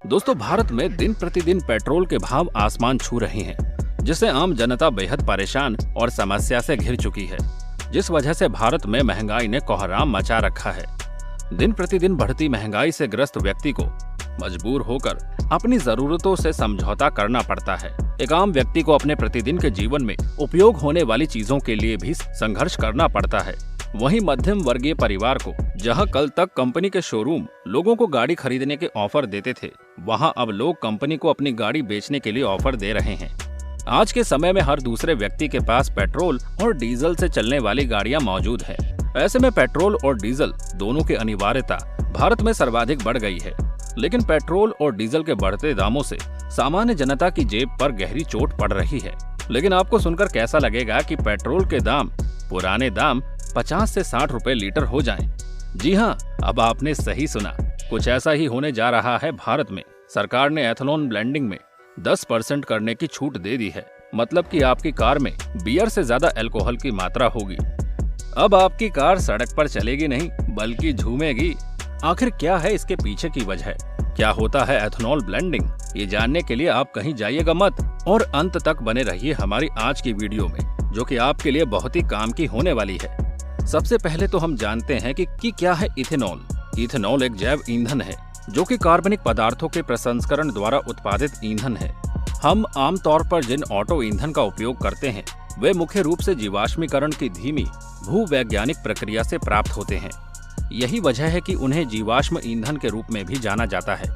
दोस्तों, भारत में दिन प्रतिदिन पेट्रोल के भाव आसमान छू रहे हैं, जिससे आम जनता बेहद परेशान और समस्या से घिर चुकी है, जिस वजह से भारत में महंगाई ने कोहराम मचा रखा है। दिन प्रतिदिन बढ़ती महंगाई से ग्रस्त व्यक्ति को मजबूर होकर अपनी जरूरतों से समझौता करना पड़ता है। एक आम व्यक्ति को अपने प्रतिदिन के जीवन में उपयोग होने वाली चीजों के लिए भी संघर्ष करना पड़ता है। वहीं मध्यम वर्गीय परिवार को, जहां कल तक कंपनी के शोरूम लोगों को गाड़ी खरीदने के ऑफर देते थे, वहां अब लोग कंपनी को अपनी गाड़ी बेचने के लिए ऑफर दे रहे हैं। आज के समय में हर दूसरे व्यक्ति के पास पेट्रोल और डीजल से चलने वाली गाड़ियां मौजूद है। ऐसे में पेट्रोल और डीजल दोनों की अनिवार्यता भारत में सर्वाधिक बढ़ गई है। लेकिन पेट्रोल और डीजल के बढ़ते दामों से सामान्य जनता की जेब पर गहरी चोट पड़ रही है। लेकिन आपको सुनकर कैसा लगेगा कि पेट्रोल के दाम, पुराने दाम 50 से 60 रुपए लीटर हो जाएं? जी हाँ, अब आपने सही सुना। कुछ ऐसा ही होने जा रहा है। भारत में सरकार ने एथेनॉल ब्लेंडिंग में 10% करने की छूट दे दी है। मतलब कि आपकी कार में बियर से ज्यादा अल्कोहल की मात्रा होगी। अब आपकी कार सड़क पर चलेगी नहीं, बल्कि झूमेगी। आखिर क्या है इसके पीछे की वजह? क्या होता है एथेनॉल ब्लेंडिंग? ये जानने के लिए आप कहीं जाइएगा मत और अंत तक बने रहिए हमारी आज की वीडियो में, जो कि आपके लिए बहुत ही काम की होने वाली है। सबसे पहले तो हम जानते हैं कि क्या है इथेनॉल। इथेनॉल एक जैव ईंधन है, जो कि कार्बनिक पदार्थों के प्रसंस्करण द्वारा उत्पादित ईंधन है। हम आमतौर पर जिन ऑटो ईंधन का उपयोग करते हैं, वे मुख्य रूप से जीवाश्मीकरण की धीमी भूवैज्ञानिक प्रक्रिया से प्राप्त होते हैं। यही वजह है कि उन्हें जीवाश्म ईंधन के रूप में भी जाना जाता है।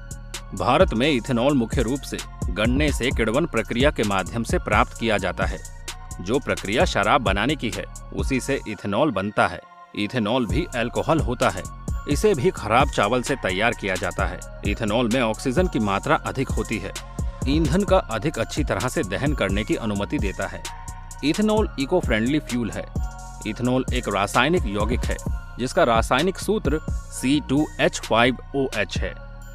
भारत में इथेनॉल मुख्य रूप से गन्ने से किण्वन प्रक्रिया के माध्यम से प्राप्त किया जाता है। जो प्रक्रिया शराब बनाने की है, उसी से इथेनॉल बनता है। इथेनॉल भी अल्कोहल होता है। इसे भी खराब चावल से तैयार किया जाता है। इथेनॉल में ऑक्सीजन की मात्रा अधिक होती है। ईंधन का अधिक अच्छी तरह से दहन करने की अनुमति देता है। इथेनॉल इको फ्रेंडली फ्यूल है। इथेनॉल एक रासायनिक यौगिक है, जिसका रासायनिक सूत्र C2H5OH है।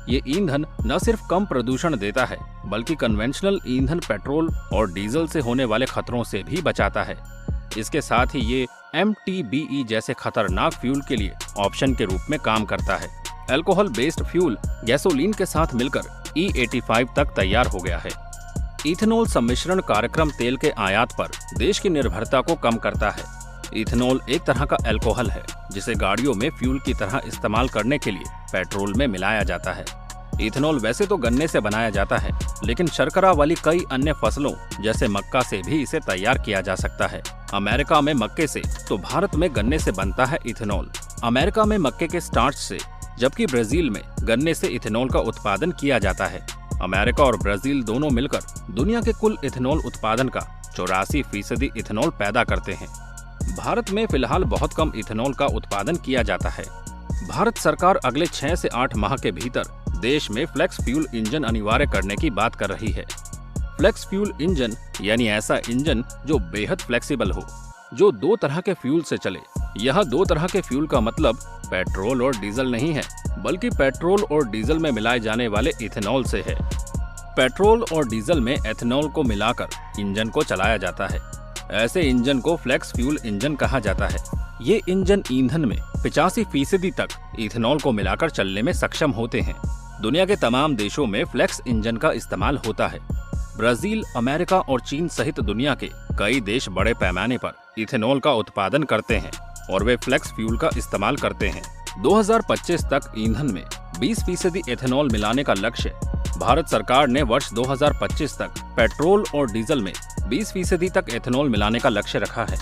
ये ईंधन न सिर्फ कम प्रदूषण देता है, बल्कि कन्वेंशनल ईंधन पेट्रोल और डीजल से होने वाले खतरों से भी बचाता है। इसके साथ ही ये MTBE जैसे खतरनाक फ्यूल के लिए ऑप्शन के रूप में काम करता है। अल्कोहल बेस्ड फ्यूल गैसोलीन के साथ मिलकर E85 तक तैयार हो गया है। इथेनॉल सम्मिश्रण कार्यक्रम तेल के आयात पर देश की निर्भरता को कम करता है। इथेनॉल एक तरह का अल्कोहल है, जिसे गाड़ियों में फ्यूल की तरह इस्तेमाल करने के लिए पेट्रोल में मिलाया जाता है। इथेनॉल वैसे तो गन्ने से बनाया जाता है, लेकिन शर्करा वाली कई अन्य फसलों जैसे मक्का से भी इसे तैयार किया जा सकता है। अमेरिका में मक्के से, तो भारत में गन्ने से बनता है इथेनॉल। अमेरिका में मक्के के स्टार्च से, जबकि ब्राजील में गन्ने से इथेनॉल का उत्पादन किया जाता है। अमेरिका और ब्राजील दोनों मिलकर दुनिया के कुल इथेनॉल उत्पादन का 84% इथेनॉल पैदा करते हैं। भारत में फिलहाल बहुत कम इथेनॉल का उत्पादन किया जाता है। भारत सरकार अगले 6 से 8 माह के भीतर देश में फ्लेक्स फ्यूल इंजन अनिवार्य करने की बात कर रही है। फ्लेक्स फ्यूल इंजन यानी ऐसा इंजन जो बेहद फ्लेक्सिबल हो, जो 2 तरह के फ्यूल से चले। यह 2 तरह के फ्यूल का मतलब पेट्रोल और डीजल नहीं है, बल्कि पेट्रोल और डीजल में मिलाए जाने वाले इथेनॉल से है। पेट्रोल और डीजल में एथेनॉल को मिलाकर इंजन को चलाया जाता है। ऐसे इंजन को फ्लेक्स फ्यूल इंजन कहा जाता है। ये इंजन ईंधन में 85% तक इथेनॉल को मिलाकर चलने में सक्षम होते हैं। दुनिया के तमाम देशों में फ्लेक्स इंजन का इस्तेमाल होता है। ब्राजील, अमेरिका और चीन सहित दुनिया के कई देश बड़े पैमाने पर इथेनॉल का उत्पादन करते हैं और वे फ्लेक्स फ्यूल का इस्तेमाल करते हैं। 2025 तक ईंधन में 20% इथेनॉल मिलाने का लक्ष्य भारत सरकार ने वर्ष 2025 तक पेट्रोल और डीजल में 20% तक इथेनॉल मिलाने का लक्ष्य रखा है।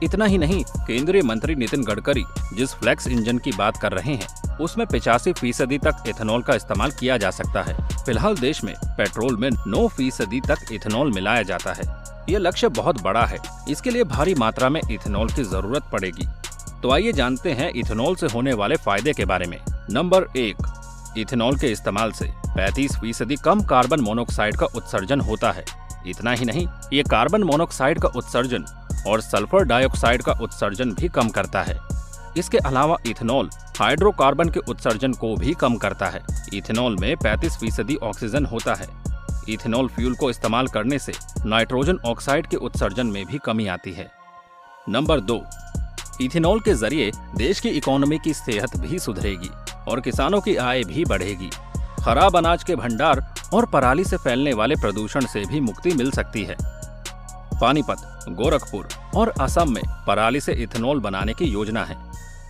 इतना ही नहीं, केंद्रीय मंत्री नितिन गडकरी जिस फ्लेक्स इंजन की बात कर रहे हैं, उसमें 85% तक इथेनॉल का इस्तेमाल किया जा सकता है। फिलहाल देश में पेट्रोल में 9% तक इथेनॉल मिलाया जाता है। ये लक्ष्य बहुत बड़ा है। इसके लिए भारी मात्रा में इथेनॉल की जरूरत पड़ेगी। तो आइए जानते हैं इथेनॉल से होने वाले फायदे के बारे में। नंबर 1, इथेनॉल के इस्तेमाल से 35% कम कार्बन मोनोऑक्साइड का उत्सर्जन होता है। इतना ही नहीं, ये कार्बन मोनोऑक्साइड का उत्सर्जन और सल्फर डाइऑक्साइड का उत्सर्जन भी कम करता है। इसके अलावा इथेनॉल हाइड्रोकार्बन के उत्सर्जन को भी कम करता है। इथेनॉल में 35% ऑक्सीजन होता है। इथेनॉल फ्यूल को इस्तेमाल करने से नाइट्रोजन ऑक्साइड के उत्सर्जन में भी कमी आती है। नंबर 2, इथेनॉल के जरिए देश की इकोनॉमी की सेहत भी सुधरेगी और किसानों की आय भी बढ़ेगी। खराब अनाज के भंडार और पराली से फैलने वाले प्रदूषण से भी मुक्ति मिल सकती है। पानीपत, गोरखपुर और असम में पराली से इथेनॉल बनाने की योजना है।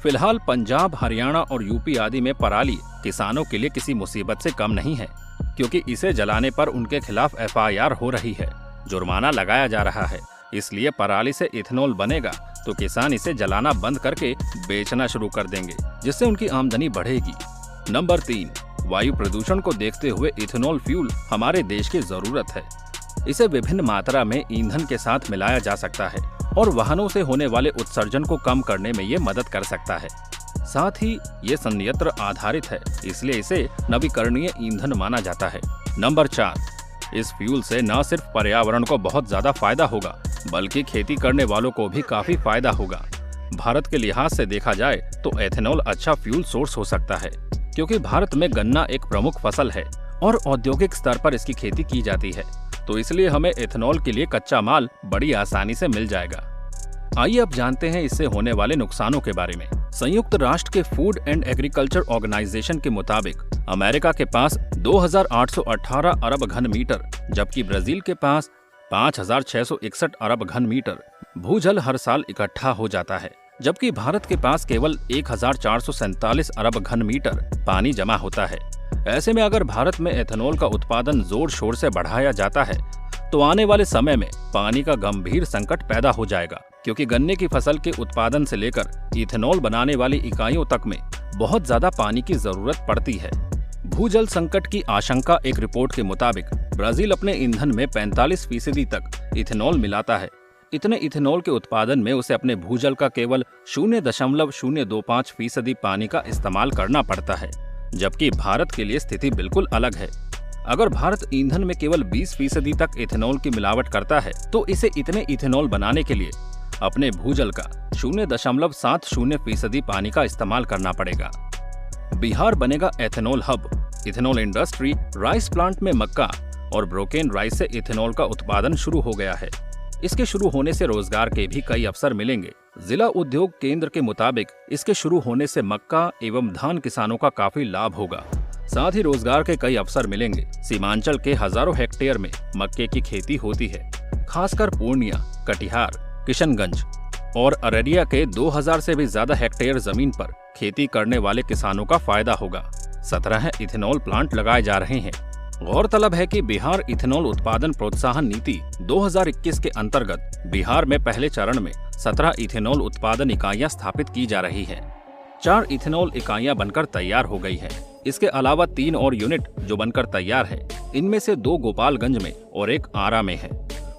फिलहाल पंजाब, हरियाणा और यूपी आदि में पराली किसानों के लिए किसी मुसीबत से कम नहीं है, क्योंकि इसे जलाने पर उनके खिलाफ FIR हो रही है, जुर्माना लगाया जा रहा है। इसलिए पराली से इथेनॉल बनेगा तो किसान इसे जलाना बंद करके बेचना शुरू कर देंगे, जिससे उनकी आमदनी बढ़ेगी। नंबर 3, वायु प्रदूषण को देखते हुए इथेनॉल फ्यूल हमारे देश की जरूरत है। इसे विभिन्न मात्रा में ईंधन के साथ मिलाया जा सकता है और वाहनों से होने वाले उत्सर्जन को कम करने में ये मदद कर सकता है। साथ ही ये संयंत्र आधारित है, इसलिए इसे नवीकरणीय ईंधन माना जाता है। नंबर 4, इस फ्यूल से न सिर्फ पर्यावरण को बहुत ज्यादा फायदा होगा, बल्कि खेती करने वालों को भी काफी फायदा होगा। भारत के लिहाज से देखा जाए तो एथेनॉल अच्छा फ्यूल सोर्स हो सकता है, क्योंकि भारत में गन्ना एक प्रमुख फसल है और औद्योगिक स्तर पर इसकी खेती की जाती है, तो इसलिए हमें एथेनॉल के लिए कच्चा माल बड़ी आसानी से मिल जाएगा। आइए अब जानते हैं इससे होने वाले नुकसानों के बारे में। संयुक्त राष्ट्र के फूड एंड एग्रीकल्चर ऑर्गेनाइजेशन के मुताबिक अमेरिका के पास 2,818 अरब घन मीटर, जबकि ब्राजील के पास 5,661 अरब घन मीटर भूजल हर साल इकट्ठा हो जाता है, जबकि भारत के पास केवल 1,447 अरब घन मीटर पानी जमा होता है। ऐसे में अगर भारत में एथेनॉल का उत्पादन जोर शोर से बढ़ाया जाता है तो आने वाले समय में पानी का गंभीर संकट पैदा हो जाएगा, क्योंकि गन्ने की फसल के उत्पादन से लेकर इथेनॉल बनाने वाली इकाइयों तक में बहुत ज्यादा पानी की जरूरत पड़ती है। भूजल संकट की आशंका एक रिपोर्ट के मुताबिक ब्राजील अपने ईंधन में 45% तक इथेनॉल मिलाता है। इतने इथेनॉल के उत्पादन में उसे अपने भूजल का केवल 0.025% पानी का इस्तेमाल करना पड़ता है, जबकि भारत के लिए स्थिति बिल्कुल अलग है। अगर भारत ईंधन में केवल 20% तक इथेनॉल की मिलावट करता है तो इसे इतने इथेनॉल बनाने के लिए अपने भूजल का 0.70% पानी का इस्तेमाल करना पड़ेगा। बिहार बनेगा ethanol hub. Ethanol industry rice plant में मक्का और ब्रोकेन राइस से इथेनॉल का उत्पादन शुरू हो गया है। इसके शुरू होने से रोजगार के भी कई अवसर मिलेंगे। जिला उद्योग केंद्र के मुताबिक इसके शुरू होने से मक्का एवं धान किसानों का काफी लाभ होगा। साथ ही रोजगार के कई अवसर मिलेंगे। सीमांचल के हजारों हेक्टेयर में मक्के की खेती होती है। खासकर पूर्णिया, कटिहार, किशनगंज और अररिया के 2000 से भी ज्यादा हेक्टेयर जमीन पर खेती करने वाले किसानों का फायदा होगा। 17 इथेनॉल प्लांट लगाए जा रहे हैं। गौरतलब है कि बिहार इथेनॉल उत्पादन प्रोत्साहन नीति 2021 के अंतर्गत बिहार में पहले चरण में 17 इथेनॉल उत्पादन इकाइयां स्थापित की जा रही हैं। 4 इथेनॉल इकाइयां बनकर तैयार हो गई हैं। इसके अलावा 3 और यूनिट जो बनकर तैयार है, इनमें से 2 गोपालगंज में और 1 आरा में है।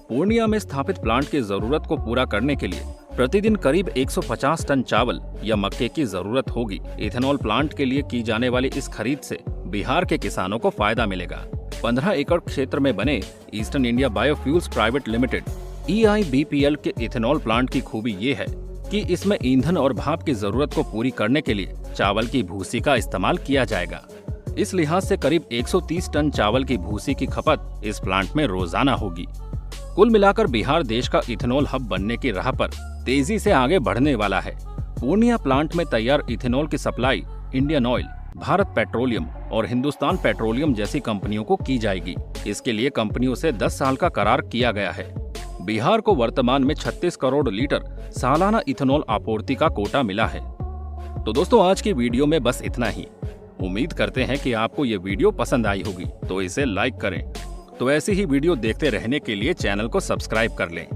पूर्णिया में स्थापित प्लांट की जरूरत को पूरा करने के लिए प्रतिदिन करीब 150 टन चावल या मक्के की जरूरत होगी। इथेनॉल प्लांट के लिए की जाने वाली इस खरीद से बिहार के किसानों को फायदा मिलेगा। 15 एकड़ क्षेत्र में बने eastern India biofuels private limited EIBPL के इथेनॉल प्लांट की खूबी ये है कि इसमें ईंधन और भाप की जरूरत को पूरी करने के लिए चावल की भूसी का इस्तेमाल किया जाएगा। इस लिहाज से करीब 130 टन चावल की भूसी की खपत इस प्लांट में रोजाना होगी। कुल मिलाकर बिहार देश का इथेनॉल हब बनने की राह पर तेजी से आगे बढ़ने वाला है। पूर्णिया प्लांट में तैयार इथेनॉल की supply Indian oil, Bharat petroleum और हिंदुस्तान पेट्रोलियम जैसी कंपनियों को की जाएगी। इसके लिए कंपनियों से 10 साल का करार किया गया है। बिहार को वर्तमान में 36 करोड़ लीटर सालाना इथेनॉल आपूर्ति का कोटा मिला है। तो दोस्तों, आज की वीडियो में बस इतना ही। उम्मीद करते हैं कि आपको ये वीडियो पसंद आई होगी, तो इसे लाइक करें। तो ऐसी ही वीडियो देखते रहने के लिए चैनल को सब्सक्राइब कर लें।